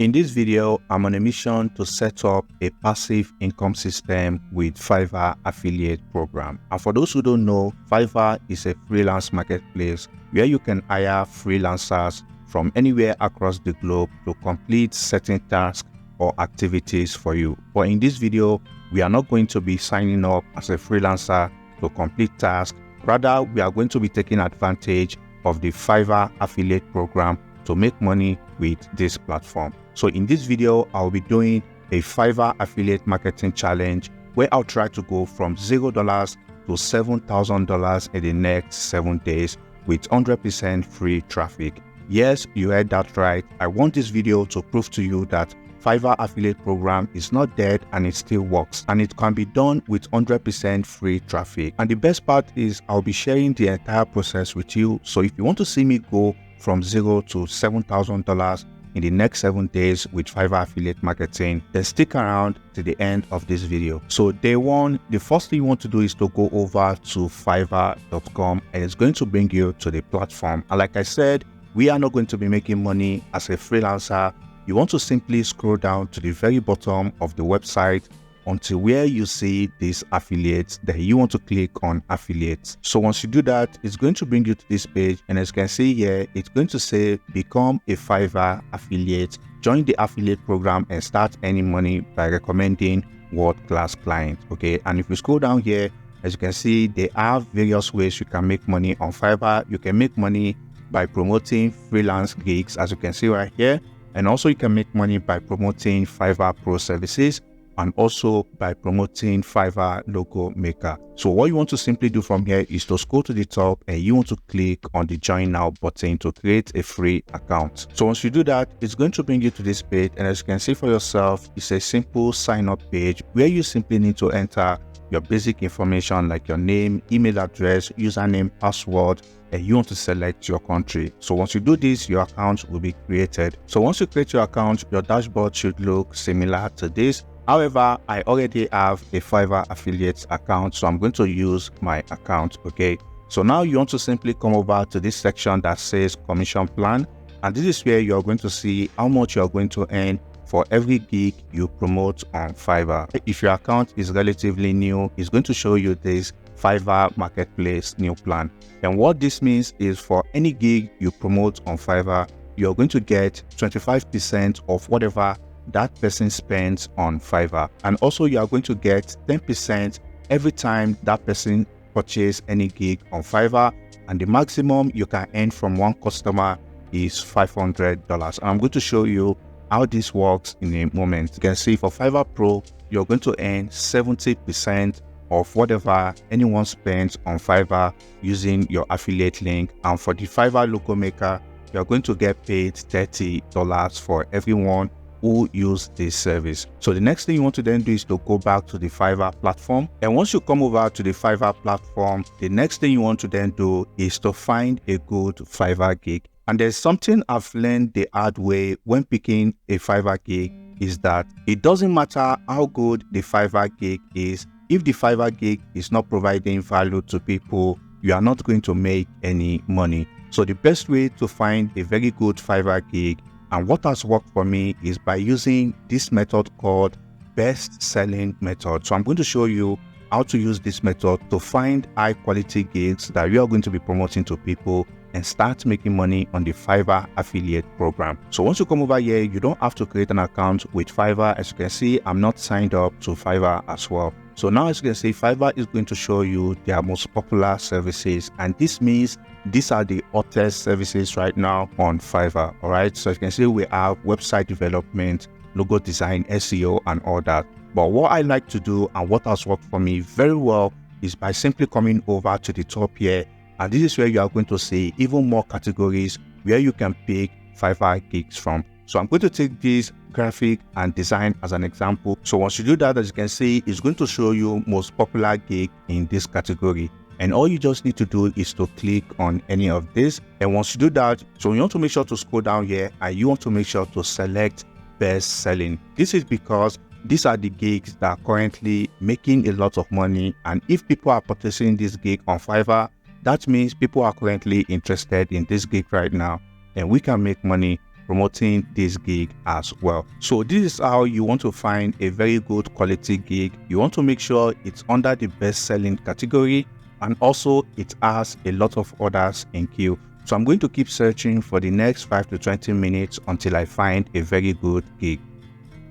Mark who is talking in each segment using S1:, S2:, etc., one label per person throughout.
S1: In this video, I'm on a mission to set up a passive income system with Fiverr affiliate program. And for those who don't know, Fiverr is a freelance marketplace where you can hire freelancers from anywhere across the globe to complete certain tasks or activities for you. But in this video, we are not going to be signing up as a freelancer to complete tasks. Rather, we are going to be taking advantage of the Fiverr affiliate program to make money with this platform. So in this video, I'll be doing a Fiverr affiliate marketing challenge where I'll try to go from $0 to $7,000 in the next 7 days with 100% free traffic. Yes, you heard that right. I want this video to prove to you that Fiverr affiliate program is not dead and it still works, and it can be done with 100% free traffic. And the best part is I'll be sharing the entire process with you. So if you want to see me go from $0 to $7,000 in the next 7 days with Fiverr affiliate marketing, then stick around to the end of this video. So day one, the first thing you want to do is to go over to fiverr.com, and it's going to bring you to the platform. And like I said, we are not going to be making money as a freelancer. You want to simply scroll down to the very bottom of the website until where you see this affiliates, then you want to click on affiliates. So once you do that, it's going to bring you to this page, and as you can see here, it's going to say become a Fiverr affiliate, join the affiliate program and start earning money by recommending world-class clients. Okay, and if you scroll down here, as you can see, there are various ways you can make money on Fiverr. You can make money by promoting freelance gigs, as you can see right here, and also you can make money by promoting Fiverr Pro services, and also by promoting Fiverr logo maker. So what you want to simply do from here is to scroll to the top, and you want to click on the join now button to create a free account. So once you do that, it's going to bring you to this page, and as you can see for yourself, it's a simple sign up page where you simply need to enter your basic information like your name, email address, username, password, and you want to select your country. So once you do this, your account will be created. So once you create your account, your dashboard should look similar to this. However, I already have a Fiverr affiliates account, so I'm going to use my account. Okay, so now you want to simply come over to this section that says commission plan, and this is where you're going to see how much you're going to earn for every gig you promote on Fiverr. If your account is relatively new, it's going to show you this Fiverr marketplace new plan. And what this means is for any gig you promote on Fiverr, you're going to get 25% of whatever that person spends on Fiverr, and also you are going to get 10% every time that person purchases any gig on Fiverr, and the maximum you can earn from one customer is $500. And I'm going to show you how this works in a moment. You can see for Fiverr Pro, you're going to earn 70% of whatever anyone spends on Fiverr using your affiliate link, and for the Fiverr logo maker, you're going to get paid $30 for everyone who use this service. So the next thing you want to then do is to go back to the Fiverr platform, and once you come over to the Fiverr platform, the next thing you want to then do is to find a good Fiverr gig. And there's something I've learned the hard way when picking a Fiverr gig, is that it doesn't matter how good the Fiverr gig is. If the Fiverr gig is not providing value to people, you are not going to make any money. So the best way to find a very good Fiverr gig, and what has worked for me, is by using this method called best selling method. So I'm going to show you how to use this method to find high quality gigs that you are going to be promoting to people and start making money on the Fiverr affiliate program. So once you come over here, you don't have to create an account with Fiverr. As you can see, I'm not signed up to Fiverr as well. So now, as you can see, Fiverr is going to show you their most popular services, and this means these are the hottest services right now on Fiverr. All right, so as you can see, we have website development, logo design, SEO, and all that. But what I like to do, and what has worked for me very well, is by simply coming over to the top here, and this is where you are going to see even more categories where you can pick Fiverr gigs from. So I'm going to take this graphic and design as an example. So once you do that, as you can see, it's going to show you most popular gig in this category. And all you just need to do is to click on any of this. And once you do that, so you want to make sure to scroll down here, and you want to make sure to select best selling. This is because these are the gigs that are currently making a lot of money. And if people are purchasing this gig on Fiverr, that means people are currently interested in this gig right now, and we can make money promoting this gig as well. So this is how you want to find a very good quality gig. You want to make sure it's under the best selling category, and also it has a lot of orders in queue. So I'm going to keep searching for the next 5 to 20 minutes until I find a very good gig.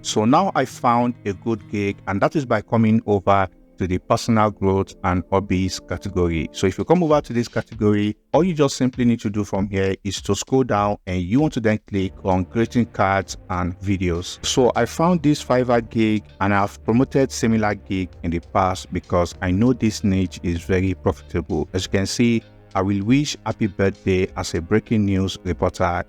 S1: So now I found a good gig, and that is by coming over to the personal growth and hobbies category. So if you come over to this category, all you just simply need to do from here is to scroll down, and you want to then click on creating cards and videos. So I found this Fiverr gig, and I've promoted similar gig in the past because I know this niche is very profitable. As you can see, I will wish happy birthday as a breaking news reporter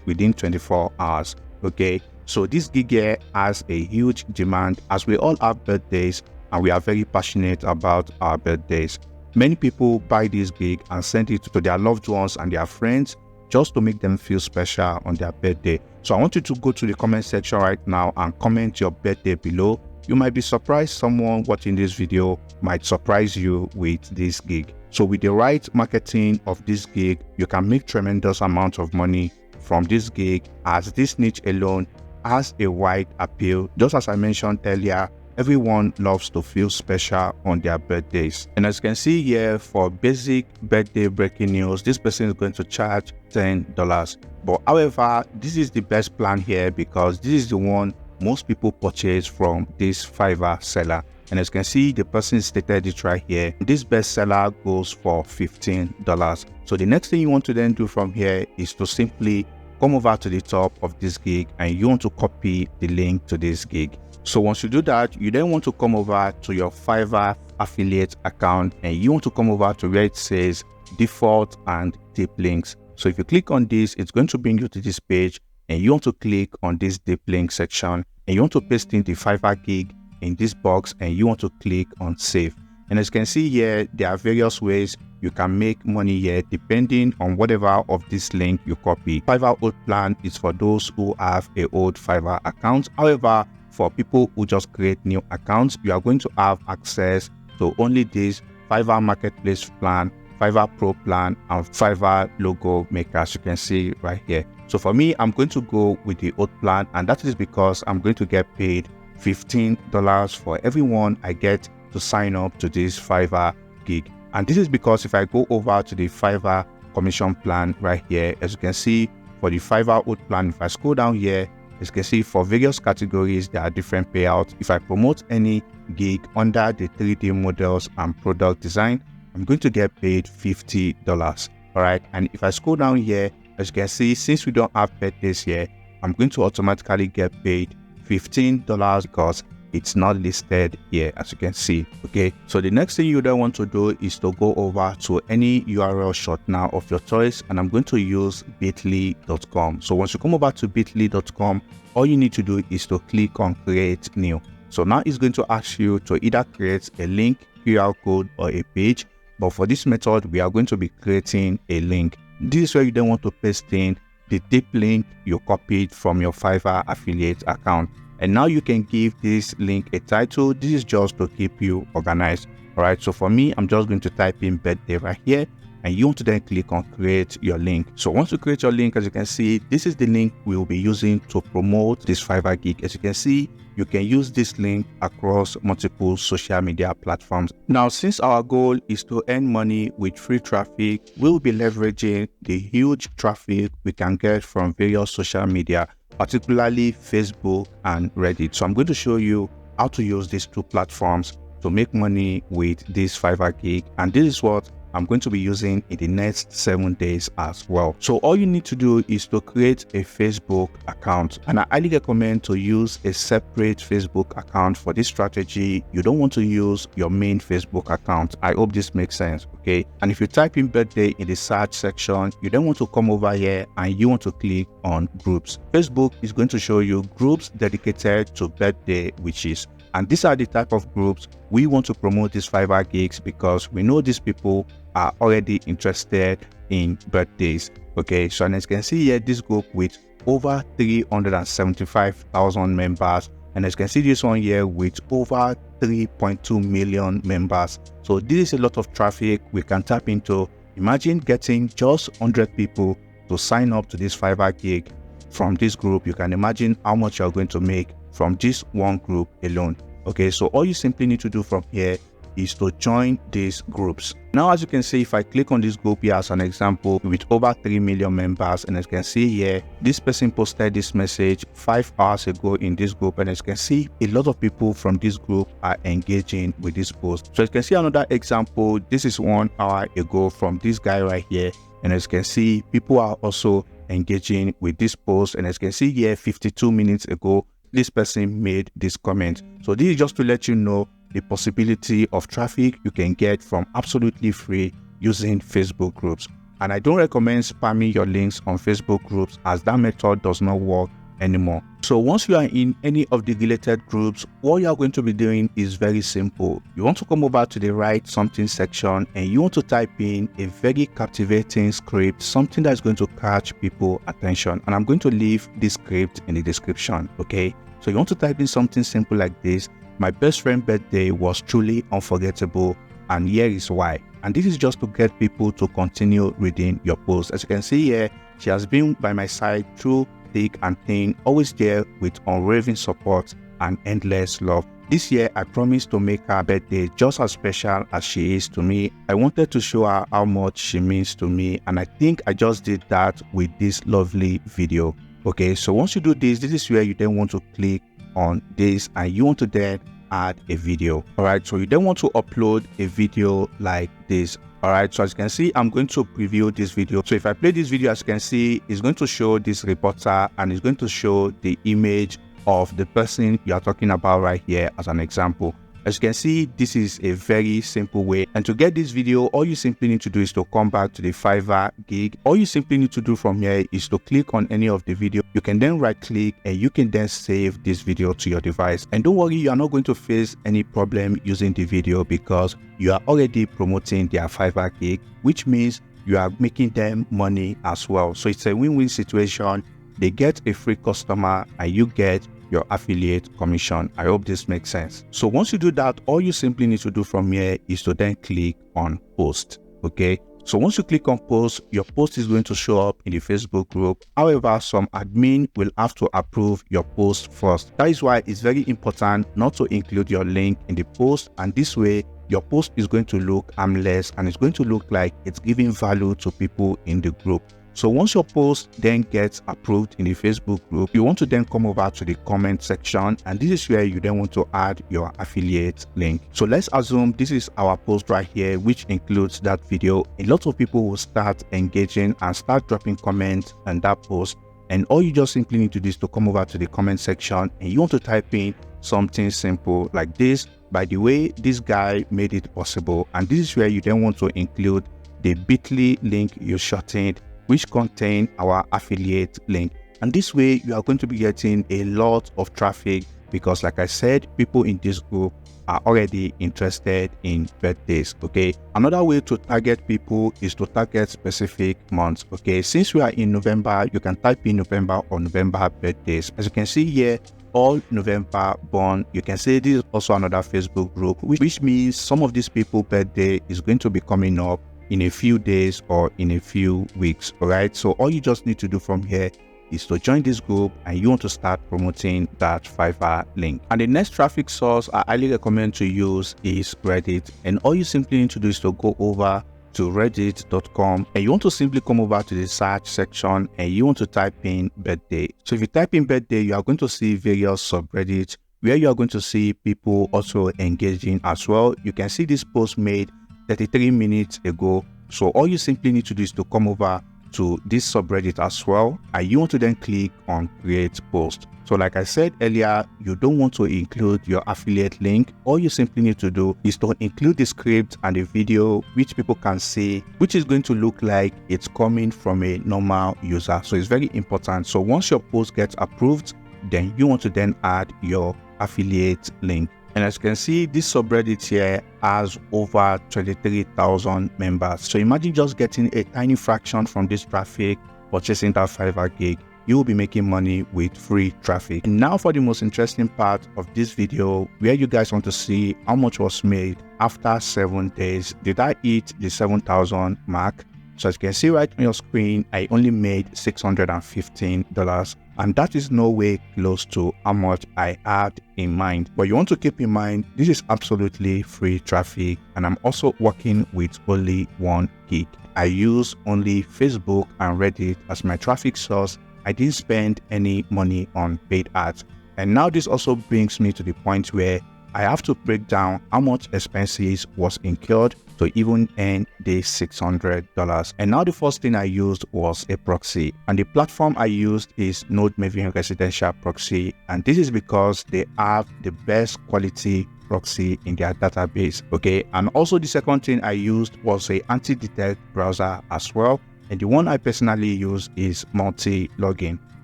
S1: within 24 hours. Okay, so this gig here has a huge demand as we all have birthdays, and we are very passionate about our birthdays. Many people buy this gig and send it to their loved ones and their friends just to make them feel special on their birthday. So I want you to go to the comment section right now and comment your birthday below. You might be surprised someone watching this video might surprise you with this gig. So with the right marketing of this gig, you can make tremendous amount of money from this gig, as this niche alone has a wide appeal. Just as I mentioned earlier, everyone loves to feel special on their birthdays. And as you can see here, for basic birthday breaking news, this person is going to charge $10. But however, this is the best plan here because this is the one most people purchase from this Fiverr seller. And as you can see, the person stated it right here. This bestseller goes for $15. So the next thing you want to then do from here is to simply come over to the top of this gig, and you want to copy the link to this gig. So once you do that, you then want to come over to your Fiverr affiliate account, and you want to come over to where it says default and deep links. So if you click on this, it's going to bring you to this page, and you want to click on this deep link section, and you want to paste in the Fiverr gig in this box, and you want to click on save. And as you can see here, there are various ways you can make money here depending on whatever of this link you copy. Fiverr old plan is for those who have a old Fiverr account. However, for people who just create new accounts, you are going to have access to only this Fiverr Marketplace plan, Fiverr Pro plan, and Fiverr logo maker, as you can see right here. So for me, I'm going to go with the old plan, and that is because I'm going to get paid $15 for everyone I get to sign up to this Fiverr gig. And this is because if I go over to the Fiverr commission plan right here, as you can see, for the Fiverr old plan, if I scroll down here, as you can see, for various categories, there are different payouts. If I promote any gig under the 3D models and product design, I'm going to get paid $50. All right. And if I scroll down here, as you can see, since we don't have birthdays here, I'm going to automatically get paid $15 because it's not listed here, as you can see. Okay, so the next thing you then want to do is to go over to any URL shortener of your choice, and I'm going to use bit.ly.com. So once you come over to bit.ly.com, all you need to do is to click on create new. So now it's going to ask you to either create a link, QR code, or a page. But for this method, we are going to be creating a link. This is where you then want to paste in the deep link you copied from your Fiverr affiliate account. And now you can give this link a title. This is just to keep you organized. All right, so for me, I'm just going to type in birthday right here, and you want to then click on create your link. So once you create your link, as you can see, this is the link we will be using to promote this Fiverr gig. As you can see, you can use this link across multiple social media platforms. Now, since our goal is to earn money with free traffic, we'll be leveraging the huge traffic we can get from various social media, particularly Facebook and Reddit. So I'm going to show you how to use these two platforms to make money with this Fiverr gig, and this is what I'm going to be using in the next 7 days as well. So all you need to do is to create a Facebook account, and I highly recommend to use a separate Facebook account for this strategy. You don't want to use your main Facebook account. I hope this makes sense. Okay, and if you type in birthday in the search section, you then want to come over here and you want to click on groups. Facebook is going to show you groups dedicated to birthday wishes, and these are the type of groups we want to promote these Fiverr gigs because we know these people are already interested in birthdays. Okay, so as you can see here, this group with over 375,000 members, and as you can see this one here with over 3.2 million members. So this is a lot of traffic we can tap into. Imagine getting just 100 people to sign up to this Fiverr gig. from this group, you can imagine how much you're going to make from this one group alone. Okay, so all you simply need to do from here is to join these groups. Now, as you can see, if I click on this group here as an example with over 3 million members, and as you can see here, this person posted this message 5 hours ago in this group, and as you can see, a lot of people from this group are engaging with this post. So as you can see, another example, this is 1 hour ago from this guy right here, and as you can see, people are also engaging with this post, and as you can see here, 52 minutes ago, this person made this comment. So this is just to let you know the possibility of traffic you can get from absolutely free using Facebook groups. And I don't recommend spamming your links on Facebook groups, as that method does not work anymore. So once you are in any of the related groups, what you are going to be doing is very simple. You want to come over to the write something section, and you want to type in a very captivating script, something that is going to catch people's attention. And I'm going to leave this script in the description. Okay, so you want to type in something simple like this: my best friend's birthday was truly unforgettable, and here is why. And this is just to get people to continue reading your post. As you can see here, she has been by my side through thick and thin, always there with unwavering support and endless love. This year, I promised to make her birthday just as special as she is to me. I wanted to show her how much she means to me, and I think I just did that with this lovely video. Okay, so once you do this, this is where you then want to click on this, and you want to then add a video. All right, so you then want to upload a video like this. All right, so as you can see, I'm going to preview this video. So if I play this video, as you can see, it's going to show this reporter, and it's going to show the image of the person you are talking about right here as an example. As you can see, this is a very simple way. And to get this video, all you simply need to do is to come back to the Fiverr Gig. All you simply need to do from here is to click on any of the video. You can then right click, and you can then save this video to your device. And don't worry, you are not going to face any problem using the video, because you are already promoting their Fiverr Gig, which means you are making them money as well. So it's a win-win situation. They get a free customer, and you get your affiliate commission. I hope this makes sense. So once you do that, all you simply need to do from here is to then click on post. Okay, so once you click on post, your post is going to show up in the Facebook group. However, some admin will have to approve your post first. That is why it's very important not to include your link in the post, and this way your post is going to look harmless, and it's going to look like it's giving value to people in the group. So once your post then gets approved in the Facebook group, you want to then come over to the comment section, and this is where you then want to add your affiliate link. So let's assume this is our post right here, which includes that video. A lot of people will start engaging and start dropping comments on that post, and all you just simply need to do is to come over to the comment section, and you want to type in something simple like this: by the way, this guy made it possible. And this is where you then want to include the bit.ly link you shortened, which contain our affiliate link. And this way you are going to be getting a lot of traffic, because like I said, people in this group are already interested in birthdays. Okay, another way to target people is to target specific months. Okay, since we are in November, you can type in November or November birthdays. As you can see here, all November born. You can see this is also another Facebook group, which means some of these people birthday is going to be coming up in a few days or in a few weeks. All right, so all you just need to do from here is to join this group, and you want to start promoting that Fiverr link. And the next traffic source I highly recommend to use is Reddit. And all you simply need to do is to go over to reddit.com, and you want to simply come over to the search section, and you want to type in birthday. So if you type in birthday, you are going to see various subreddits where you are going to see people also engaging as well. You can see this post made 33 minutes ago. So all you simply need to do is to come over to this subreddit as well, and you want to then click on create post. So like I said earlier, you don't want to include your affiliate link. All you simply need to do is to include the script and the video, which people can see, which is going to look like it's coming from a normal user. So it's very important. So once your post gets approved, then you want to then add your affiliate link. And as you can see, this subreddit here has over 23,000 members. So imagine just getting a tiny fraction from this traffic, purchasing that Fiverr Gig. You will be making money with free traffic. And now for the most interesting part of this video, where you guys want to see how much was made after 7 days. Did I hit the 7,000 mark? So as you can see right on your screen, I only made $615 and that is no way close to how much I had in mind. But you want to keep in mind, this is absolutely free traffic, and I'm also working with only 1 gig. I use only Facebook and Reddit as my traffic source. I didn't spend any money on paid ads. And now this also brings me to the point where I have to break down how much expenses was incurred to even earn the $600. And now the first thing I used was a proxy, and the platform I used is unwavering residential proxy, and this is because they have the best quality proxy in their database. Okay, and also the second thing I used was a anti-detect browser as well, and the one I personally use is multi-login.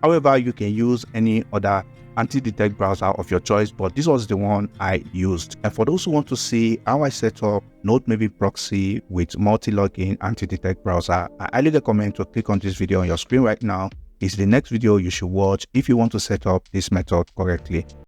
S1: However, you can use any other anti-detect browser of your choice, but this was the one I used. And for those who want to see how I set up unwavering proxy with multi-login anti-detect browser, I highly recommend to click on this video on your screen right now. It's the next video you should watch if you want to set up this method correctly.